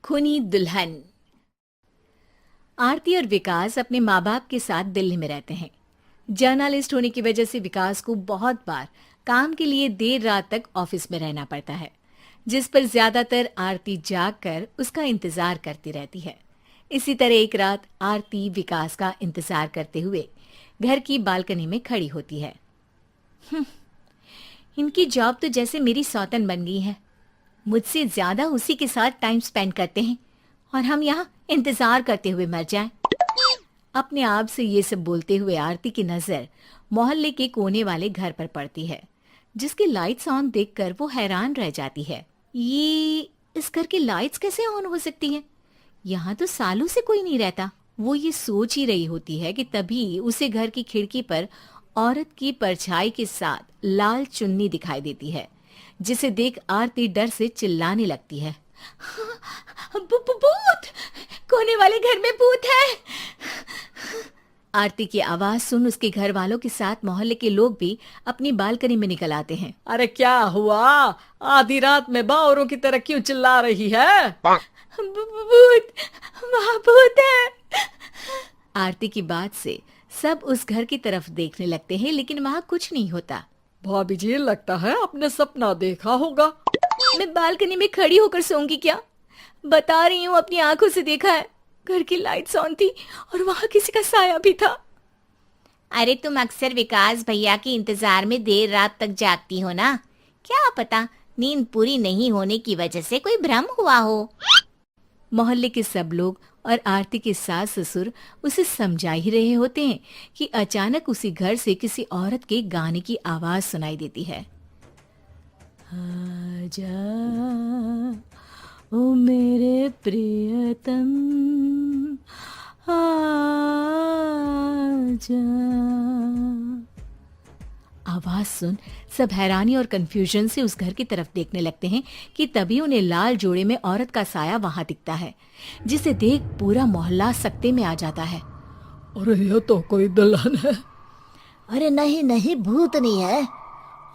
खूनी दुल्हन। आरती और विकास अपने माँ बाप के साथ दिल्ली में रहते हैं। जर्नलिस्ट होने की वजह से विकास को बहुत बार काम के लिए देर रात तक ऑफिस में रहना पड़ता है, जिस पर ज्यादातर आरती जाग कर उसका इंतजार करती रहती है। इसी तरह एक रात आरती विकास का इंतजार करते हुए घर की बालकनी में खड़ी होती है। इनकी जॉब तो जैसे मेरी सौतन बन गई है। मुझसे ज्यादा उसी के साथ टाइम स्पेंड करते हैं और हम यहाँ इंतजार करते हुए मर जाएं। अपने आप से ये सब बोलते हुए आरती की नजर मोहल्ले के कोने वाले घर पर पड़ती है, जिसकी लाइट्स ऑन देखकर वो हैरान रह जाती है। ये इस घर की लाइट्स कैसे ऑन हो सकती हैं? यहाँ तो सालों से कोई नहीं रहता। वो ये सोच ही रही होती है कि तभी उसे घर की खिड़की पर औरत की परछाई के साथ लाल चुन्नी दिखाई देती है, जिसे देख आरती डर से चिल्लाने लगती है। भूत! कोने वाले घर में भूत है! आरती की आवाज सुन उसके घर वालों के साथ मोहल्ले के लोग भी अपनी बालकनी में निकल आते हैं। अरे क्या हुआ? आधी रात में बावरों की तरह क्यों चिल्ला रही है? भूत! वहाँ भूत है! आरती की बात से सब उस घर की तरफ देखने लगते हैं, लेकिन वहाँ कुछ नहीं होता। भाभी जी, लगता है आपने सपना देखा होगा। मैं बालकनी में खड़ी होकर सोऊंगी क्या? बता रही हूँ, अपनी आंखों से देखा है। घर की लाइट्स ऑन थी और वहाँ किसी का साया भी था। अरे तुम अक्सर विकास भैया के इंतजार में देर रात तक जागती हो ना? क्या पता नींद पूरी नहीं होने की वजह से कोई भ्रम हुआ हो। मोहल्ले के सब लोग और आरती के सास ससुर उसे समझा ही रहे होते हैं कि अचानक उसी घर से किसी औरत के गाने की आवाज सुनाई देती है। आजा ओ मेरे प्रियतम, आजा। आवाज सुन सब हैरानी और कंफ्यूजन से उस घर की तरफ देखने लगते हैं कि तभी उन्हें लाल जोड़े में औरत का साया वहां दिखता है, जिसे देख पूरा मोहल्ला सकते में आ जाता है। अरे ये तो कोई दुल्हन है। अरे नहीं नहीं, भूत नहीं है।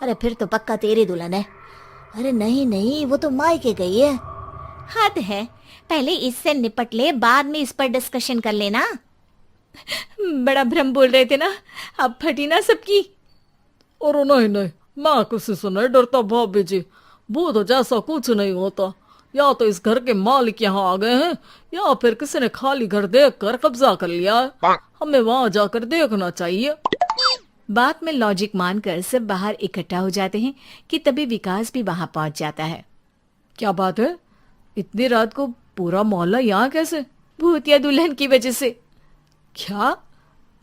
अरे फिर तो पक्का तेरी दुल्हन है। अरे नहीं नहीं, वो तो मायके गई है। हद है, पहले इससे निपट ले, बाद में इस पर डिस्कशन कर लेना। बड़ा भ्रम बोल रहे थे ना, अब फटी ना सबकी। और नहीं नहीं, मैं किसी से नहीं डरता भाभी जी। भूत जैसा कुछ नहीं होता। या तो इस घर के मालिक यहाँ आ गए हैं, या फिर किसी ने खाली घर देख कर कब्जा कर लिया है। हमें वहां जाकर देखना चाहिए। बात में लॉजिक मानकर सब बाहर इकट्ठा हो जाते हैं कि तभी विकास भी वहां पहुंच जाता है। क्या बात है? इतनी रात को पूरा मोहल्ला यहाँ कैसे? भूतिया दुल्हन की वजह से। क्या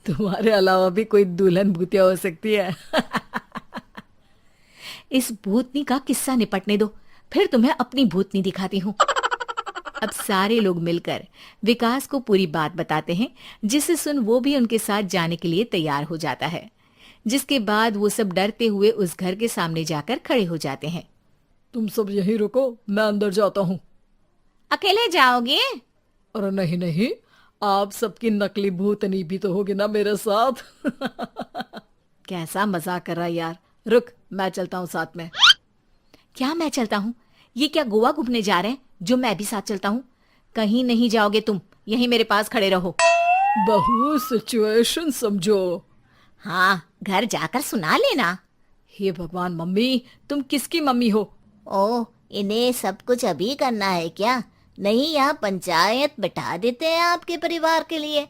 तुम्हारे अलावा भी कोई दुल्हन भूतिया हो सकती है? इस भूतनी का किस्सा निपटने दो, फिर तुम्हें अपनी भूतनी दिखाती हूँ। अब सारे लोग मिलकर विकास को पूरी बात बताते हैं, जिसे सुन वो भी उनके साथ जाने के लिए तैयार हो जाता है। जिसके बाद वो सब डरते हुए उस घर के सामने जाकर खड़े हो जाते हैं। तुम सब यहीं रुको, मैं अंदर जाता हूँ। अकेले जाओगे? अरे नहीं नहीं, आप सबकी नकली भूतनी भी तो होगी ना मेरे साथ। कैसा मजाक कर रहा है यार। रुक, मैं चलता हूँ साथ में। क्या मैं चलता हूँ? ये क्या गोवा घूमने जा रहे हैं जो मैं भी साथ चलता हूँ? कहीं नहीं जाओगे तुम, यहीं मेरे पास खड़े रहो। बहू सिचुएशन समझो। हाँ, घर जाकर सुना लेना। हे भगवान, मम्मी तुम किसकी मम्मी हो? ओ, इन्हें सब कुछ अभी करना है क्या? नहीं, यहाँ पंचायत बैठा देते हैं आपके परिवार के लिए।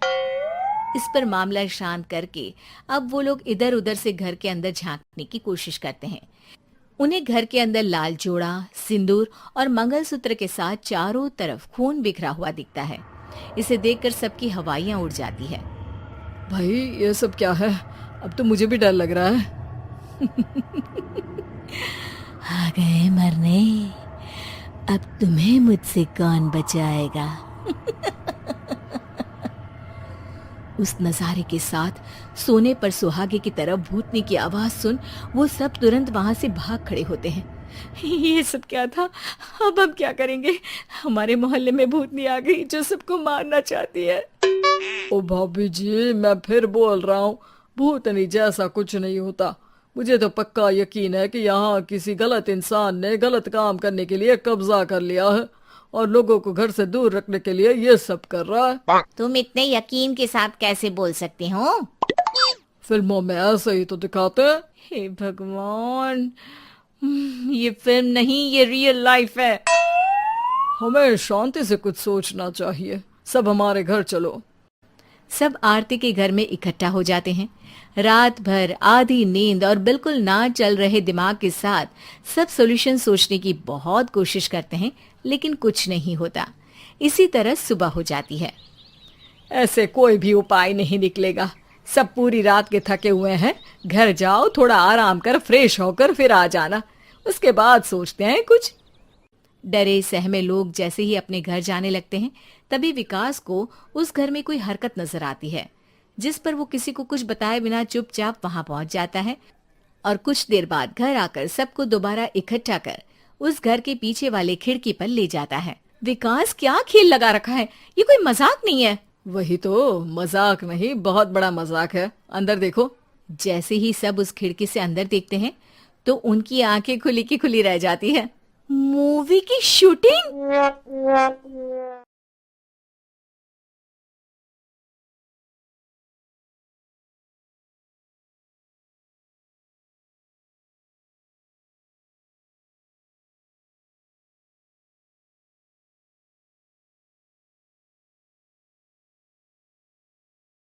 इस पर मामला शांत करके अब वो लोग इधर उधर से घर के अंदर झांकने की कोशिश करते हैं। उन्हें घर के अंदर लाल जोड़ा, सिंदूर और मंगलसूत्र के साथ चारों तरफ खून बिखरा हुआ दिखता है। इसे देखकर सबकी हवाइयां उड़ जाती है। भाई ये सब क्या है? अब तो मुझे भी डर लग रहा है। आ गए मरने, अब तुम्हें मुझसे कौन बचाएगा? उस नजारे के साथ सोने पर सुहागे की तरह भूतनी की आवाज सुन वो सब तुरंत वहां से भाग खड़े होते हैं। ये सब क्या था? अब हम क्या करेंगे? हमारे मोहल्ले में भूतनी आ गई जो सबको मारना चाहती है। ओ भाभी जी, मैं फिर बोल रहा हूँ, भूतनी जैसा कुछ नहीं होता। मुझे तो पक्का यकीन है कि यहाँ किसी गलत इंसान ने गलत काम करने के लिए कब्जा कर लिया है और लोगों को घर से दूर रखने के लिए ये सब कर रहा है। तुम इतने यकीन के साथ कैसे बोल सकते हो? फिल्मों में ऐसे ही तो दिखाते हैं। हे भगवान, ये फिल्म नहीं, ये रियल लाइफ है। हमें शांति से कुछ सोचना चाहिए। सब हमारे घर चलो। सब आरती के घर में इकट्ठा हो जाते हैं। रात भर आधी नींद और बिल्कुल ना चल रहे दिमाग के साथ सब सॉल्यूशन सोचने की बहुत कोशिश करते हैं, लेकिन कुछ नहीं होता। इसी तरह सुबह हो जाती है। ऐसे कोई भी उपाय नहीं निकलेगा। सब पूरी रात के थके हुए हैं। घर जाओ, थोड़ा आराम कर, फ्रेश होकर फिर आ जाना, उसके बाद सोचते हैं कुछ। डरे सहमे लोग जैसे ही अपने घर जाने लगते हैं, तभी विकास को उस घर में कोई हरकत नजर आती है, जिस पर वो किसी को कुछ बताए बिना चुपचाप वहां पहुंच जाता है और कुछ देर बाद घर आकर सबको दोबारा इकट्ठा कर उस घर के पीछे वाले खिड़की पर ले जाता है। विकास, क्या खेल लगा रखा है? ये कोई मजाक नहीं है। वही तो, मजाक नहीं, बहुत बड़ा मजाक है। अंदर देखो। जैसे ही सब उस खिड़की से अंदर देखते हैं तो उनकी आंखें खुली की खुली रह जाती है। मूवी की शूटिंग?